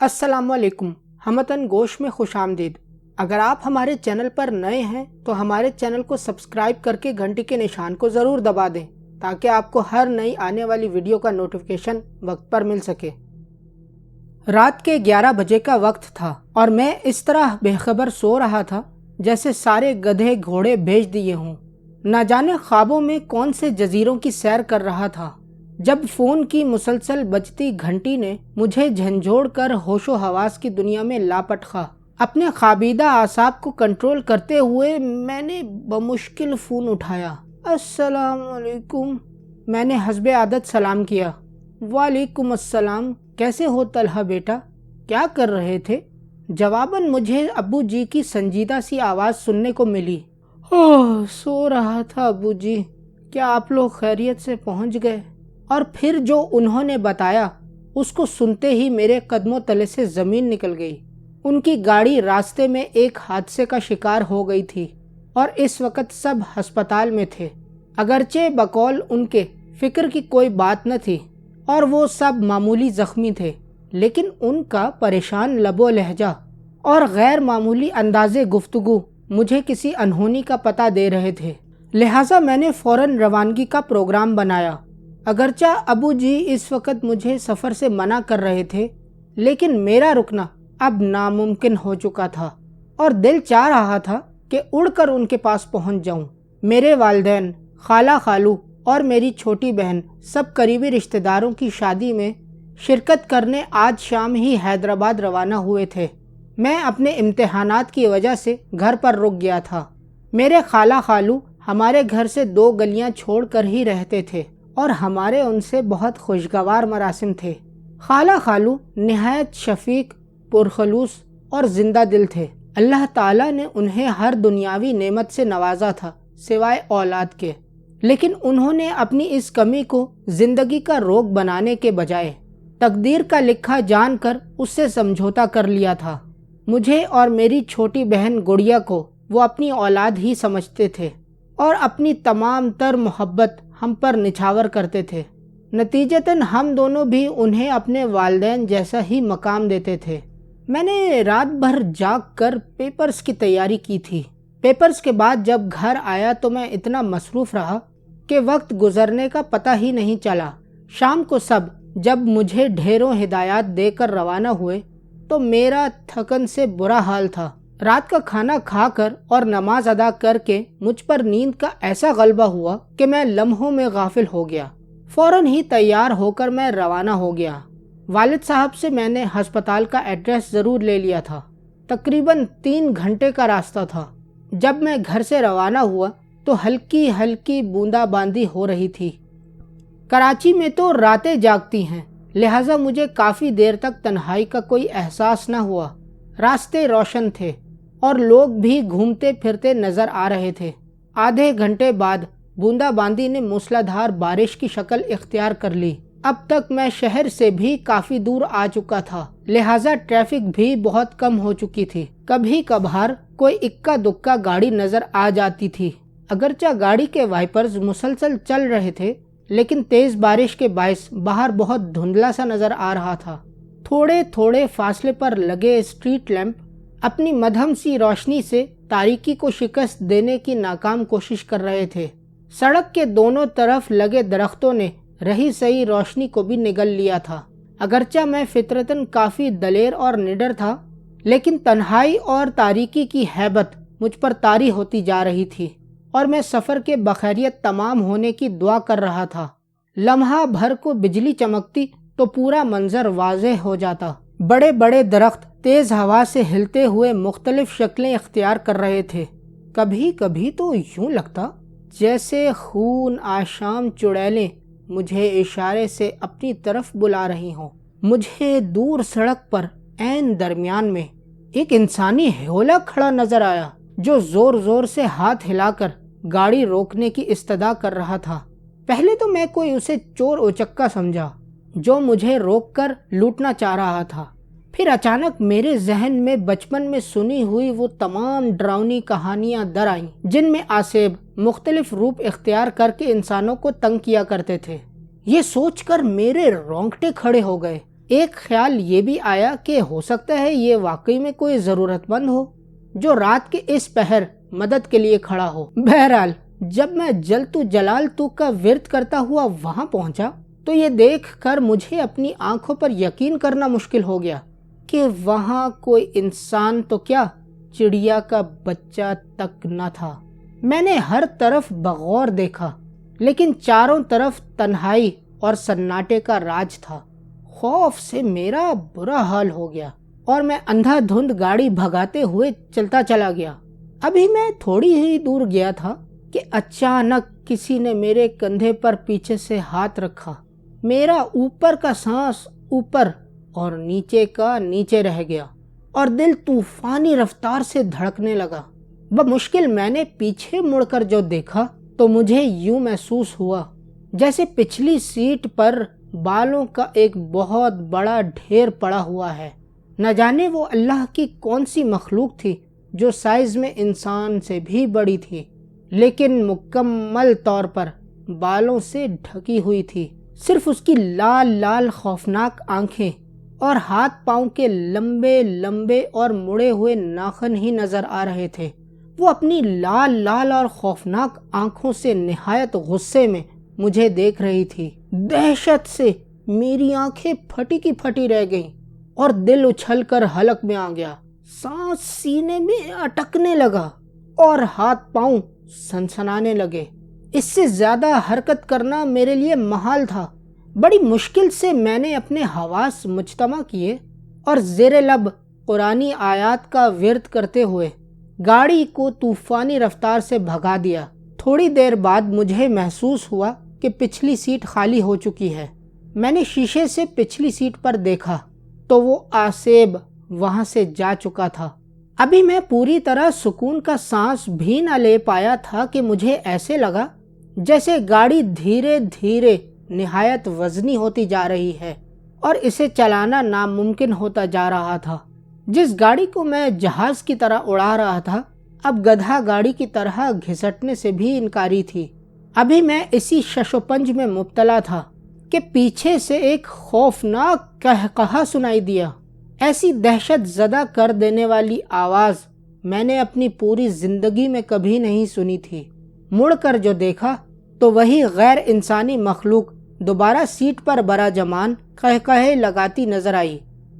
अस्सलाम वालेकुम। हमतन गोश में खुश आमदीद। अगर आप हमारे चैनल पर नए हैं तो हमारे चैनल को सब्सक्राइब करके घंटी के निशान को ज़रूर दबा दें ताकि आपको हर नई आने वाली वीडियो का नोटिफिकेशन वक्त पर मिल सके। रात के 11 बजे का वक्त था और मैं इस तरह बेखबर सो रहा था जैसे सारे गधे घोड़े भेज दिए हों। न जाने ख्वाबों में कौन से जजीरों की सैर कर रहा था जब फ़ोन की मुसलसल बजती घंटी ने मुझे झंझोड़ कर होशो हवास की दुनिया में लापटखा। अपने ख़ाबीदा आसाब को कंट्रोल करते हुए मैंने बमुश्किल फ़ोन उठाया। अस्सलाम वालेकुम, मैंने हस्बे आदत सलाम किया। वालेकुम अस्सलाम, कैसे हो तलहा बेटा, क्या कर रहे थे? जवाबन मुझे अब्बू जी की संजीदा सी आवाज़ सुनने को मिली। ओह, सो रहा था अब्बू जी, क्या आप लोग खैरियत से पहुंच गए? और फिर जो उन्होंने बताया उसको सुनते ही मेरे कदमों तले से ज़मीन निकल गई। उनकी गाड़ी रास्ते में एक हादसे का शिकार हो गई थी और इस वक्त सब अस्पताल में थे। अगरचे बकौल उनके फ़िक्र की कोई बात न थी और वो सब मामूली ज़ख्मी थे, लेकिन उनका परेशान लबो लहजा और गैर मामूली अंदाज़े गुफ्तगू मुझे किसी अनहोनी का पता दे रहे थे। लिहाजा मैंने फ़ौरन रवानगी का प्रोग्राम बनाया। अगरचा अबू जी इस वक्त मुझे सफ़र से मना कर रहे थे, लेकिन मेरा रुकना अब नामुमकिन हो चुका था और दिल चाह रहा था कि उड़कर उनके पास पहुंच जाऊं। मेरे वालिदैन, खाला खालू और मेरी छोटी बहन सब करीबी रिश्तेदारों की शादी में शिरकत करने आज शाम ही हैदराबाद रवाना हुए थे। मैं अपने इम्तिहानात की वजह से घर पर रुक गया था। मेरे खाला खालू हमारे घर से 2 गलियां छोड़कर ही रहते थे और हमारे उनसे बहुत खुशगवार मरासिम थे। खाला खालू निहायत शफीक, पुरखलूस और जिंदा दिल थे। अल्लाह ताला ने उन्हें हर दुनियावी नेमत से नवाजा था सिवाय औलाद के, लेकिन उन्होंने अपनी इस कमी को जिंदगी का रोग बनाने के बजाय तकदीर का लिखा जानकर उससे समझौता कर लिया था। मुझे और मेरी छोटी बहन गुड़िया को वो अपनी औलाद ही समझते थे और अपनी तमाम तर मोहब्बत हम पर निछावर करते थे। नतीजतन हम दोनों भी उन्हें अपने वालिदैन जैसा ही मकाम देते थे। मैंने रात भर जाग कर पेपर्स की तैयारी की थी। पेपर्स के बाद जब घर आया तो मैं इतना मसरूफ़ रहा कि वक्त गुजरने का पता ही नहीं चला। शाम को सब जब मुझे ढेरों हिदायत देकर रवाना हुए तो मेरा थकन से बुरा हाल था। रात का खाना खाकर और नमाज अदा करके मुझ पर नींद का ऐसा गलबा हुआ कि मैं लम्हों में गाफिल हो गया। फौरन ही तैयार होकर मैं रवाना हो गया। वालिद साहब से मैंने हस्पताल का एड्रेस ज़रूर ले लिया था। तकरीबन 3 घंटे का रास्ता था। जब मैं घर से रवाना हुआ तो हल्की हल्की बूंदाबांदी हो रही थी। कराची में तो रातें जागती हैं, लिहाजा मुझे काफ़ी देर तक तन्हाई का कोई एहसास न हुआ। रास्ते रोशन थे और लोग भी घूमते फिरते नज़र आ रहे थे। आधे घंटे बाद बूंदाबांदी ने मूसलाधार बारिश की शक्ल इख्तियार कर ली। अब तक मैं शहर से भी काफ़ी दूर आ चुका था, लिहाजा ट्रैफिक भी बहुत कम हो चुकी थी। कभी कभार कोई इक्का दुक्का गाड़ी नज़र आ जाती थी। अगरचा गाड़ी के वाइपर्स मुसलसल चल रहे थे, लेकिन तेज़ बारिश के बायस बाहर बहुत धुंधला सा नज़र आ रहा था। थोड़े थोड़े फासले पर लगे स्ट्रीट लैंप अपनी मध्यम सी रोशनी से तारीकी को शिकस्त देने की नाकाम कोशिश कर रहे थे। सड़क के दोनों तरफ लगे दरख्तों ने रही सही रोशनी को भी निगल लिया था। अगरचा मैं फितरतन काफ़ी दलेर और निडर था, लेकिन तन्हाई और तारीकी की हैबत मुझ पर तारी होती जा रही थी और मैं सफ़र के बखैरियत तमाम होने की दुआ कर रहा था। लम्हा भर को बिजली चमकती तो पूरा मंजर वाज़ेह हो जाता। बड़े बड़े दरख्त तेज़ हवा से हिलते हुए मुख्तलिफ शक्लें इख्तियार कर रहे थे। कभी कभी तो यूँ लगता जैसे खून आशाम चुड़ैलें मुझे इशारे से अपनी तरफ बुला रही हों। मुझे दूर सड़क पर ऐन दरमियान में एक इंसानी ह्योला खड़ा नजर आया जो ज़ोर ज़ोर से हाथ हिलाकर गाड़ी रोकने की इस्तदा कर रहा था। पहले तो मैं कोई उसे चोर उचक्का समझा जो मुझे रोककर लूटना चाह रहा था। फिर अचानक मेरे जहन में बचपन में सुनी हुई वो तमाम डरावनी कहानियां दर आईं जिनमें आसेब मुख्तलिफ रूप इख्तियार करके इंसानों को तंग किया करते थे। ये सोचकर मेरे रोंगटे खड़े हो गए। ایک خیال یہ بھی آیا کہ ہو سکتا ہے یہ واقعی میں کوئی ضرورت مند ہو جو رات کے اس پہر مدد کے لیے کھڑا ہو۔ بہرحال جب میں جلتو جلال تو کا ورد کرتا ہوا وہاں پہنچا تو یہ دیکھ کر مجھے اپنی آنکھوں پر یقین کرنا مشکل ہو گیا کہ وہاں کوئی انسان تو کیا، چڑیا کا بچہ تک نہ تھا۔ میں نے ہر طرف بغور دیکھا لیکن چاروں طرف تنہائی اور سناٹے کا راج تھا۔ خوف سے میرا برا حال ہو گیا اور میں اندھا دھند گاڑی بھگاتے ہوئے چلتا چلا گیا۔ ابھی میں تھوڑی ہی دور گیا تھا کہ اچانک کسی نے میرے کندھے پر پیچھے سے ہاتھ رکھا۔ میرا اوپر کا سانس اوپر اور نیچے کا نیچے رہ گیا اور دل طوفانی رفتار سے دھڑکنے لگا۔ بمشکل میں نے پیچھے مڑ کر جو دیکھا تو مجھے یوں محسوس ہوا جیسے پچھلی سیٹ پر بالوں کا ایک بہت بڑا ڈھیر پڑا ہوا ہے۔ نہ جانے وہ اللہ کی کون سی مخلوق تھی جو سائز میں انسان سے بھی بڑی تھی لیکن مکمل طور پر بالوں سے ڈھکی ہوئی تھی۔ صرف اس کی لال لال خوفناک آنکھیں اور ہاتھ پاؤں کے لمبے لمبے اور مڑے ہوئے ناخن ہی نظر آ رہے تھے۔ وہ اپنی لال لال اور خوفناک آنکھوں سے نہایت غصے میں مجھے دیکھ رہی تھی۔ دہشت سے میری آنکھیں پھٹی کی پھٹی رہ گئیں اور دل اچھل کر حلق میں آ گیا۔ سانس سینے میں اٹکنے لگا اور ہاتھ پاؤں سنسنانے لگے۔ اس سے زیادہ حرکت کرنا میرے لیے محال تھا۔ بڑی مشکل سے میں نے اپنے حواس مجتمع کیے اور زیر لب قرآنی آیات کا ورد کرتے ہوئے گاڑی کو طوفانی رفتار سے بھگا دیا۔ تھوڑی دیر بعد مجھے محسوس ہوا کہ پچھلی سیٹ خالی ہو چکی ہے۔ میں نے شیشے سے پچھلی سیٹ پر دیکھا تو وہ آسیب وہاں سے جا چکا تھا۔ ابھی میں پوری طرح سکون کا سانس بھی نہ لے پایا تھا کہ مجھے ایسے لگا جیسے گاڑی دھیرے دھیرے نہایت وزنی ہوتی جا رہی ہے اور اسے چلانا ناممکن ہوتا جا رہا تھا۔ جس گاڑی کو میں جہاز کی طرح اڑا رہا تھا اب گدھا گاڑی کی طرح گھسٹنے سے بھی انکاری تھی۔ ابھی میں اسی شش و پنج میں مبتلا تھا کہ پیچھے سے ایک خوفناک قہقہا سنائی دیا۔ ایسی دہشت زدہ کر دینے والی آواز میں نے اپنی پوری زندگی میں کبھی نہیں سنی تھی۔ مڑ کر جو دیکھا تو وہی غیر انسانی مخلوق دوبارہ سیٹ پر براجمان قہقہے لگاتی نظر آئی۔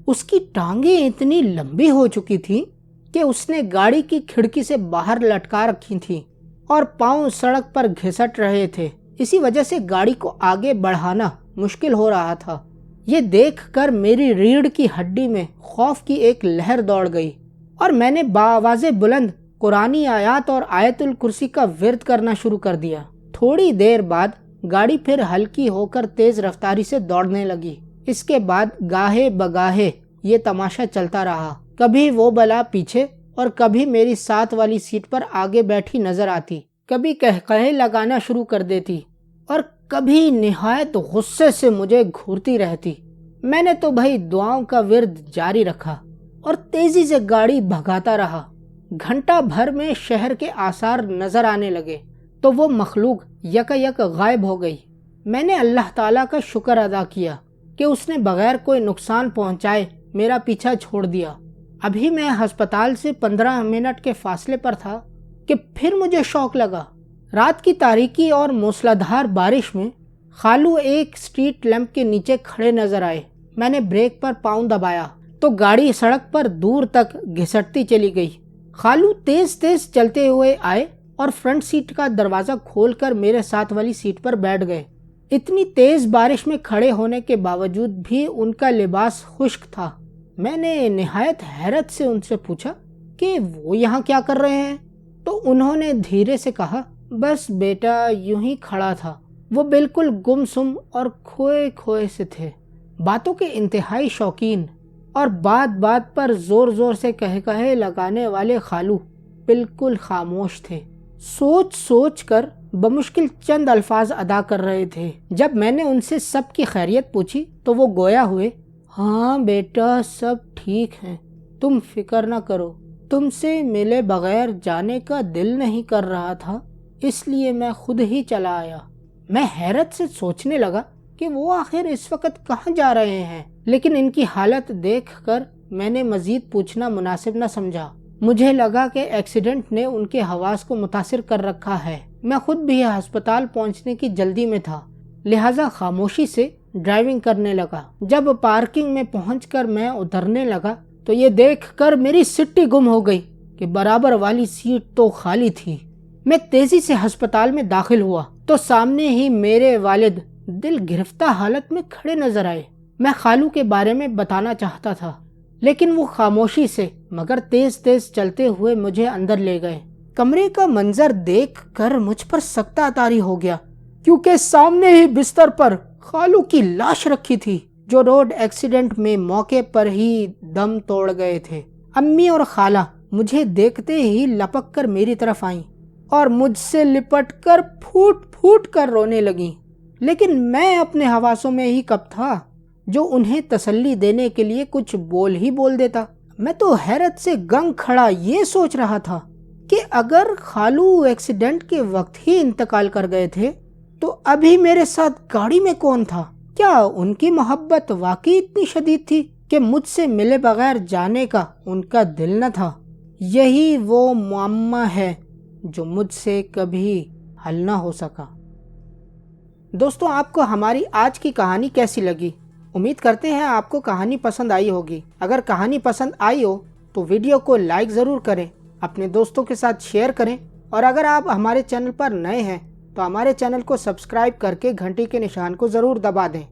اس کی ٹانگیں اتنی لمبی ہو چکی تھیں کہ اس نے گاڑی کی کھڑکی سے باہر لٹکا رکھی تھیں اور پاؤں سڑک پر گھسٹ رہے تھے۔ اسی وجہ سے گاڑی کو آگے بڑھانا مشکل ہو رہا تھا۔ یہ دیکھ کر میری ریڑھ کی ہڈی میں خوف کی ایک لہر دوڑ گئی اور میں نے بآواز بلند قرآنی آیات اور آیت الکرسی کا ورد کرنا شروع کر دیا۔ تھوڑی دیر بعد گاڑی پھر ہلکی ہو کر تیز رفتاری سے دوڑنے لگی۔ اس کے بعد گاہے بگاہے یہ تماشا چلتا رہا۔ کبھی وہ بلا پیچھے اور کبھی میری ساتھ والی سیٹ پر آگے بیٹھی نظر آتی، کبھی قہقہے لگانا شروع کر دیتی اور کبھی نہایت غصے سے مجھے گھورتی رہتی۔ میں نے تو بھائی دعاؤں کا ورد جاری رکھا اور تیزی سے گاڑی بھگاتا رہا۔ گھنٹہ بھر میں شہر کے آثار نظر آنے لگے تو وہ مخلوق یک غائب ہو گئی۔ میں نے اللہ تعالیٰ کا شکر ادا کیا کہ اس نے بغیر کوئی نقصان پہنچائے میرا پیچھا چھوڑ دیا۔ ابھی میں ہسپتال سے 15 منٹ کے فاصلے پر تھا کہ پھر مجھے شوق لگا۔ رات کی تاریکی اور موسلادھار بارش میں خالو ایک سٹریٹ لیمپ کے نیچے کھڑے نظر آئے۔ میں نے بریک پر پاؤں دبایا تو گاڑی سڑک پر دور تک گھسٹتی چلی گئی۔ خالو تیز تیز چلتے ہوئے آئے اور فرنٹ سیٹ کا دروازہ کھول کر میرے ساتھ والی سیٹ پر بیٹھ گئے۔ اتنی تیز بارش میں کھڑے ہونے کے باوجود بھی ان کا لباس خشک تھا۔ میں نے نہایت حیرت سے ان سے پوچھا کہ وہ یہاں کیا کر رہے ہیں؟ تو انہوں نے دھیرے سے کہا، بس بیٹا یوں ہی کھڑا تھا۔ وہ بالکل گم سم اور کھوئے کھوئے سے تھے، باتوں کے انتہائی شوقین اور بات بات پر زور زور سے قہقہے لگانے والے خالو بالکل خاموش تھے، سوچ سوچ کر بمشکل چند الفاظ ادا کر رہے تھے۔ جب میں نے ان سے سب کی خیریت پوچھی تو وہ گویا ہوئے، ہاں بیٹا سب ٹھیک ہیں، تم فکر نہ کرو، تم سے ملے بغیر جانے کا دل نہیں کر رہا تھا، اس لیے میں خود ہی چلا آیا۔ میں حیرت سے سوچنے لگا کہ وہ آخر اس وقت کہاں جا رہے ہیں، लेकिन इनकी हालत देख कर मैंने मजीद पूछना मुनासिब न समझा। मुझे लगा कि एक्सीडेंट ने उनके हवास को मुतासिर कर रखा है। मैं खुद भी अस्पताल पहुंचने की जल्दी में था, लिहाजा खामोशी से ड्राइविंग करने लगा। जब पार्किंग में पहुंचकर मैं उतरने लगा तो ये देखकर मेरी सिट्टी गुम हो गई कि बराबर वाली सीट तो खाली थी। मैं तेजी से अस्पताल में दाखिल हुआ तो सामने ही मेरे वालिद दिल गिरफ्ता हालत में खड़े नजर आए। मैं खालू के बारे में बताना चाहता था, लेकिन वो खामोशी से मगर तेज तेज चलते हुए मुझे अंदर ले गए। कमरे का मंजर देख कर मुझ पर सख्ता तारी हो गया, क्योंकि सामने ही बिस्तर पर खालू की लाश रखी थी, जो रोड एक्सीडेंट में मौके पर ही दम तोड़ गए थे। अम्मी और खाला मुझे देखते ही लपक कर मेरी तरफ आईं और मुझसे लिपट कर फूट फूट कर रोने लगीं। लेकिन मैं अपने हवासों में ही कब था जो उन्हें तसल्ली देने के लिए कुछ बोल ही बोल देता। मैं तो हैरत से गंग खड़ा ये सोच रहा था कि अगर खालू एक्सीडेंट के वक्त ही इंतकाल कर गए थे तो अभी मेरे साथ गाड़ी में कौन था? क्या उनकी मोहब्बत वाकई इतनी शदीद थी कि मुझसे मिले बगैर जाने का उनका दिल न था? यही वो मुअम्मा है जो मुझसे कभी हल न हो सका। दोस्तों, आपको हमारी आज की कहानी कैसी लगी? उम्मीद करते हैं आपको कहानी पसंद आई होगी। अगर कहानी पसंद आई हो तो वीडियो को लाइक ज़रूर करें, अपने दोस्तों के साथ शेयर करें, और अगर आप हमारे चैनल पर नए हैं तो हमारे चैनल को सब्सक्राइब करके घंटी के निशान को ज़रूर दबा दें।